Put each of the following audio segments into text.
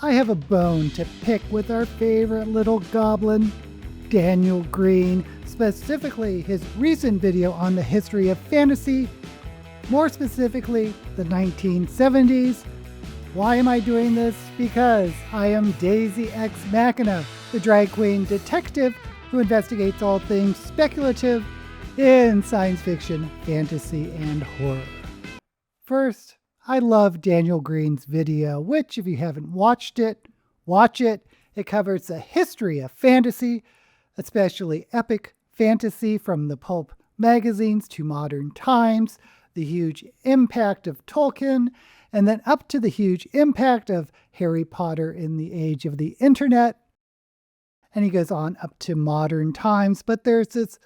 I have a bone to pick with our favorite little goblin, Daniel Greene, specifically his recent video on the history of fantasy, more specifically the 1970s. Why am I doing this? Because I am Daisy Ex Machina, the drag queen detective who investigates all things speculative in science fiction, fantasy, and horror. First, I love Daniel Greene's video, which if you haven't watched it, watch it. It covers the history of fantasy, especially epic fantasy from the pulp magazines to modern times, the huge impact of Tolkien, and then up to the huge impact of Harry Potter in the age of the internet. And he goes on up to modern times, but there's this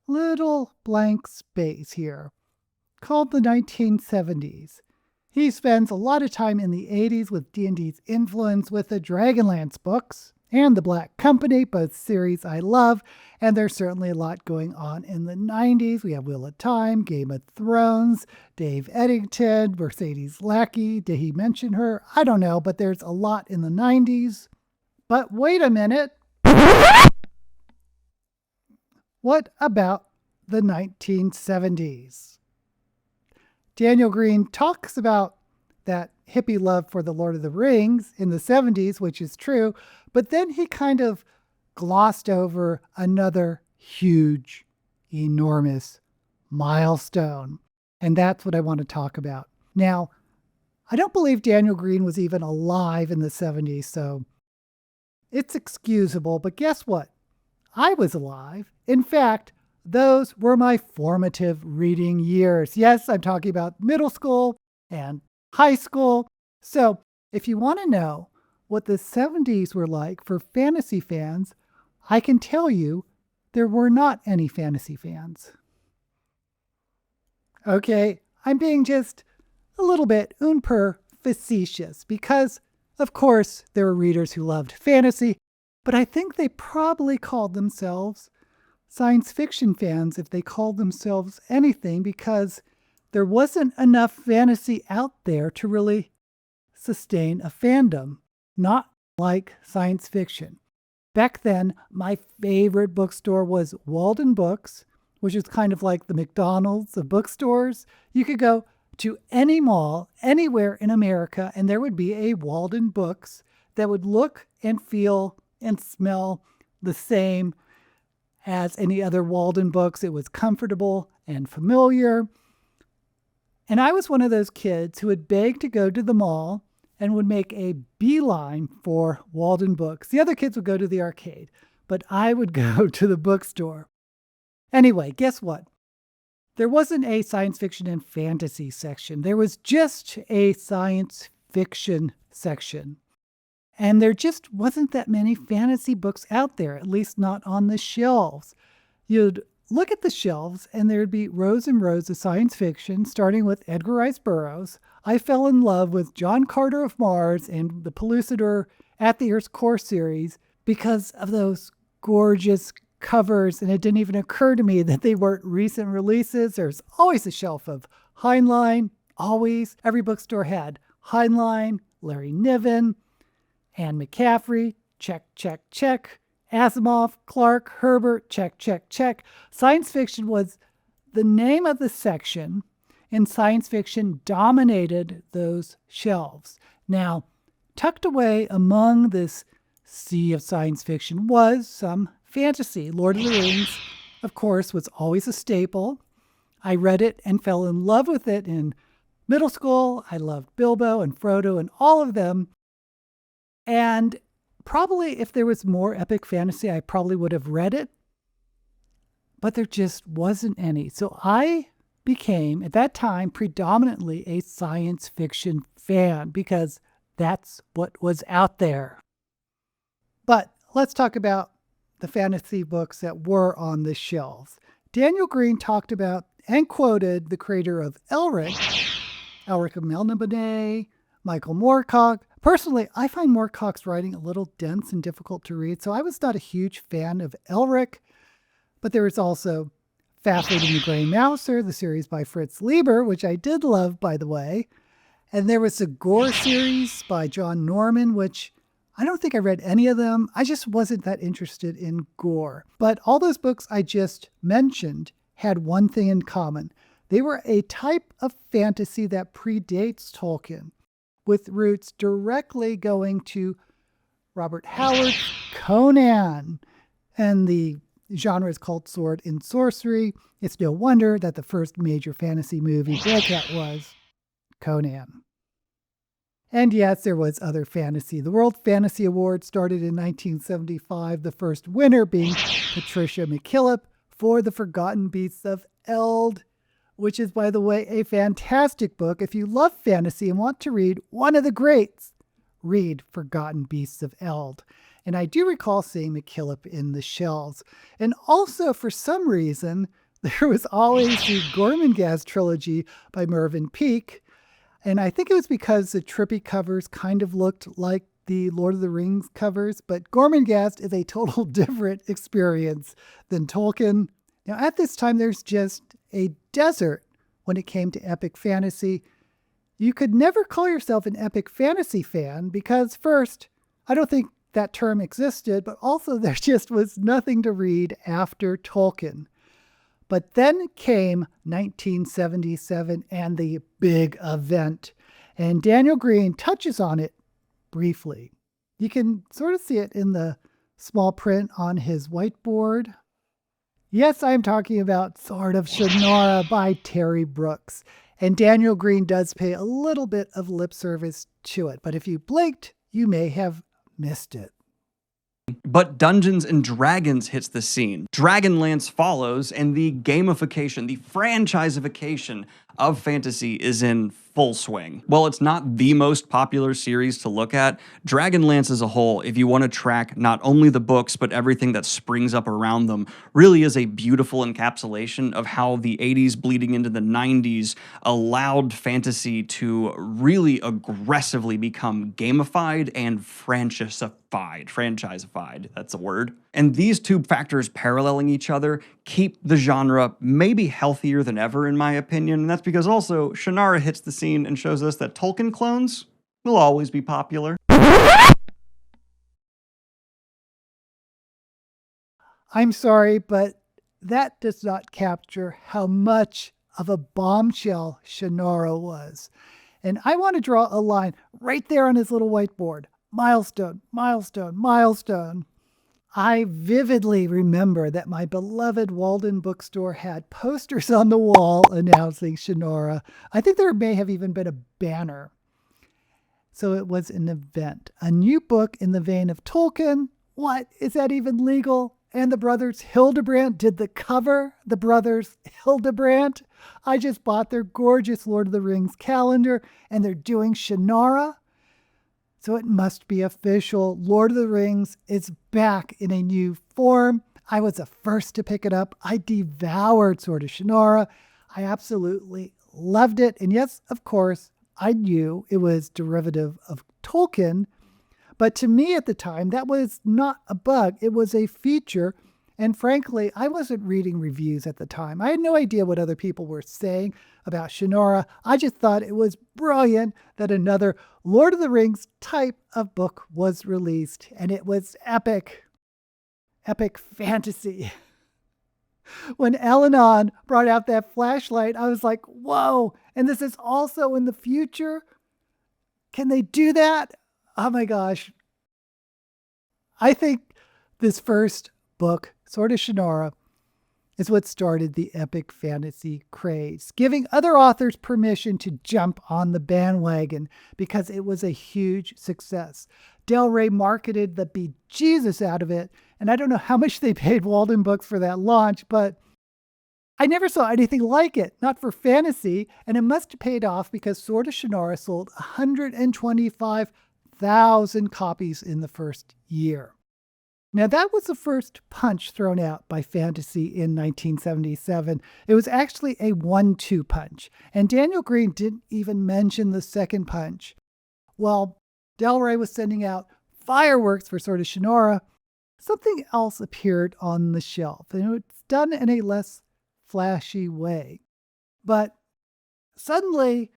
little blank space here called the 1970s. He spends a lot of time in the 80s with D&D's influence with the Dragonlance books and the Black Company, both series I love, and there's certainly a lot going on in the 90s. We have Wheel of Time, Game of Thrones, Dave Eddington, Mercedes Lackey. Did he mention her? I don't know, but there's a lot in the 90s. But wait a minute. What about the 1970s? Daniel Greene talks about that hippie love for the Lord of the Rings in the 70s, which is true, but then he kind of glossed over another huge, enormous milestone. And that's what I want to talk about. Now, I don't believe Daniel Greene was even alive in the 70s, so it's excusable, but guess what? I was alive. In fact, those were my formative reading years. Yes, I'm talking about middle school and high school. So if you want to know what the 70s were like for fantasy fans, I can tell you there were not any fantasy fans. Okay, I'm being just a little bit facetious because, of course, there were readers who loved fantasy, but I think they probably called themselves science fiction fans if they called themselves anything, because there wasn't enough fantasy out there to really sustain a fandom, not like science fiction. Back then, my favorite bookstore was Walden Books, which is kind of like the McDonald's of bookstores. You could go to any mall, anywhere in America, and there would be a Walden Books that would look and feel and smell the same as any other Walden Books. It was comfortable and familiar. And I was one of those kids who would beg to go to the mall and would make a beeline for Walden Books. The other kids would go to the arcade, but I would go to the bookstore. Anyway, guess what? There wasn't a science fiction and fantasy section. There was just a science fiction section. And there just wasn't that many fantasy books out there, at least not on the shelves. You'd look at the shelves and there'd be rows and rows of science fiction, starting with Edgar Rice Burroughs. I fell in love with John Carter of Mars and the Pellucidar At the Earth's Core series because of those gorgeous covers, and it didn't even occur to me that they weren't recent releases. There's always a shelf of Heinlein, always. Every bookstore had Heinlein, Larry Niven, Anne McCaffrey, check, check, check. Asimov, Clark, Herbert, check, check, check. Science fiction was the name of the section, and science fiction dominated those shelves. Now, tucked away among this sea of science fiction was some fantasy. Lord of the Rings, of course, was always a staple. I read it and fell in love with it in middle school. I loved Bilbo and Frodo and all of them. And probably if there was more epic fantasy, I probably would have read it. But there just wasn't any. So I became, at that time, predominantly a science fiction fan because that's what was out there. But let's talk about the fantasy books that were on the shelves. Daniel Greene talked about and quoted the creator of Elric of Melniboné, Michael Moorcock. Personally, I find Moorcock's writing a little dense and difficult to read, so I was not a huge fan of Elric. But there was also Fascinating the Grey Mouser, the series by Fritz Lieber, which I did love, by the way. And there was the Gore series by John Norman, which I don't think I read any of them. I just wasn't that interested in gore. But all those books I just mentioned had one thing in common. They were a type of fantasy that predates Tolkien, with roots directly going to Robert Howard's Conan. And the genre is called Sword and Sorcery. It's no wonder that the first major fantasy movie breakout was Conan. And yes, there was other fantasy. The World Fantasy Award started in 1975, the first winner being Patricia McKillip for The Forgotten Beasts of Eld, which is, by the way, a fantastic book. If you love fantasy and want to read one of the greats, read Forgotten Beasts of Eld. And I do recall seeing McKillip in the shelves. And also, for some reason, there was always the Gormenghast trilogy by Mervyn Peake. And I think it was because the trippy covers kind of looked like the Lord of the Rings covers, but Gormenghast is a total different experience than Tolkien. Now, at this time, there's just a desert when it came to epic fantasy. You could never call yourself an epic fantasy fan because, first, I don't think that term existed, but also there just was nothing to read after Tolkien. But then came 1977 and the big event. And Daniel Greene touches on it briefly. You can sort of see it in the small print on his whiteboard. Yes, I'm talking about Sword of Shannara by Terry Brooks. And Daniel Greene does pay a little bit of lip service to it. But if you blinked, you may have missed it. But Dungeons and Dragons hits the scene. Dragonlance follows, and the gamification, the franchiseification of fantasy is in full swing. While it's not the most popular series to look at, Dragonlance as a whole, if you want to track not only the books, but everything that springs up around them, really is a beautiful encapsulation of how the 80s bleeding into the 90s allowed fantasy to really aggressively become gamified and franchiseified, that's a word. And these two factors paralleling each other keep the genre maybe healthier than ever, in my opinion, and that's because also Shannara hits the scene and shows us that Tolkien clones will always be popular. I'm sorry, but that does not capture how much of a bombshell Shannara was. And I want to draw a line right there on his little whiteboard. Milestone, milestone, milestone. I vividly remember that my beloved Walden bookstore had posters on the wall announcing Shannara. I think there may have even been a banner. So it was an event. A new book in the vein of Tolkien. What? Is that even legal? And the brothers Hildebrandt did the cover. The brothers Hildebrandt. I just bought their gorgeous Lord of the Rings calendar, and they're doing Shannara. So it must be official. Lord of the Rings is back in a new form. I was the first to pick it up. I devoured Sword of Shannara. I absolutely loved it. And yes, of course, I knew it was derivative of Tolkien. But to me at the time, that was not a bug. It was a feature. And frankly, I wasn't reading reviews at the time. I had no idea what other people were saying about Shannara. I just thought it was brilliant that another Lord of the Rings type of book was released. And it was epic. Epic fantasy. When Elanon brought out that flashlight, I was like, whoa. And this is also in the future? Can they do that? Oh my gosh. I think this first book, Sword of Shannara, is what started the epic fantasy craze, giving other authors permission to jump on the bandwagon because it was a huge success. Del Rey marketed the bejesus out of it, and I don't know how much they paid Walden Books for that launch, but I never saw anything like it, not for fantasy, and it must have paid off because Sword of Shannara sold 125,000 copies in the first year. Now, that was the first punch thrown out by fantasy in 1977. It was actually a 1-2 punch, and Daniel Greene didn't even mention the second punch. While Del Rey was sending out fireworks for Sword of Shannara, something else appeared on the shelf, and it's done in a less flashy way. But suddenly,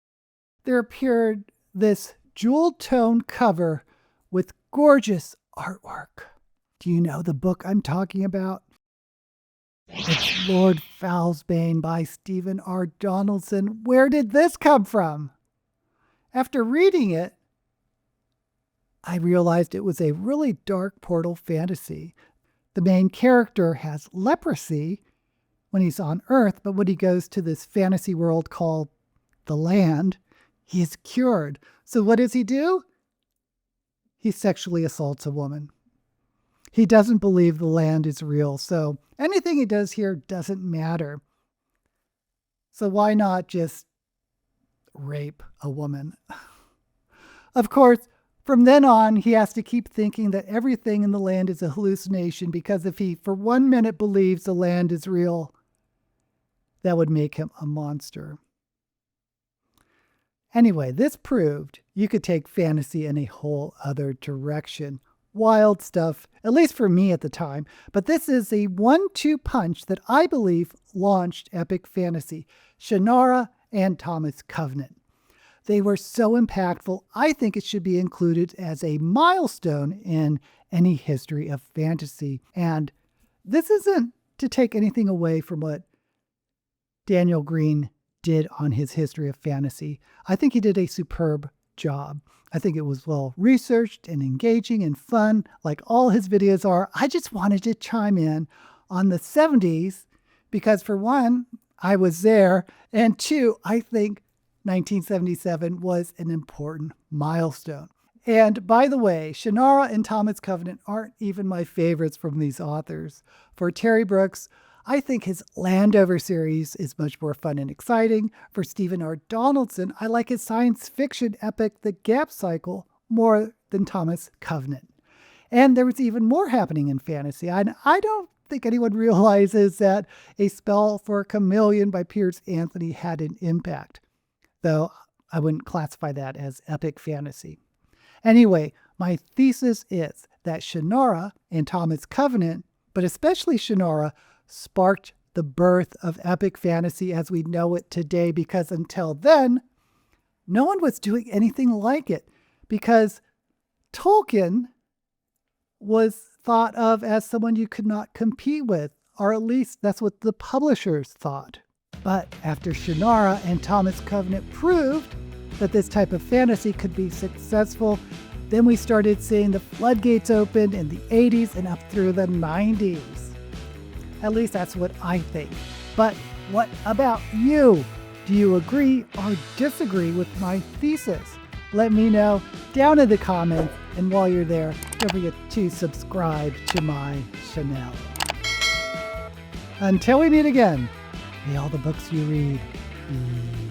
there appeared this jewel tone cover with gorgeous artwork. Do you know the book I'm talking about? It's Lord Foulsbane by Stephen R. Donaldson. Where did this come from? After reading it, I realized it was a really dark portal fantasy. The main character has leprosy when he's on Earth, but when he goes to this fantasy world called the Land, he is cured. So what does he do? He sexually assaults a woman. He doesn't believe the land is real, so anything he does here doesn't matter. So why not just rape a woman? Of course, from then on, he has to keep thinking that everything in the land is a hallucination, because if he for 1 minute believes the land is real, that would make him a monster. Anyway, this proved you could take fantasy in a whole other direction. Wild stuff, at least for me at the time. But this is a 1-2 punch that I believe launched epic fantasy. Shannara and Thomas Covenant. They were so impactful, I think it should be included as a milestone in any history of fantasy. And this isn't to take anything away from what Daniel Greene did on his history of fantasy. I think he did a superb job. I think it was well researched and engaging and fun, like all his videos are. I just wanted to chime in on the 70s because, for one, I was there, and two, I think 1977 was an important milestone. And by the way, Shannara and Thomas Covenant aren't even my favorites from these authors. For Terry Brooks, I think his Landover series is much more fun and exciting. For Stephen R. Donaldson, I like his science fiction epic, The Gap Cycle, more than Thomas Covenant. And there was even more happening in fantasy. And I don't think anyone realizes that A Spell for a Chameleon by Piers Anthony had an impact, though I wouldn't classify that as epic fantasy. Anyway, my thesis is that Shannara and Thomas Covenant, but especially Shannara, sparked the birth of epic fantasy as we know it today, because until then, no one was doing anything like it, because Tolkien was thought of as someone you could not compete with, or at least that's what the publishers thought. But after Shannara and Thomas Covenant proved that this type of fantasy could be successful, then we started seeing the floodgates open in the 80s and up through the 90s. At least that's what I think. But what about you? Do you agree or disagree with my thesis? Let me know down in the comments. And while you're there, don't forget to subscribe to my channel. Until we meet again, may all the books you read be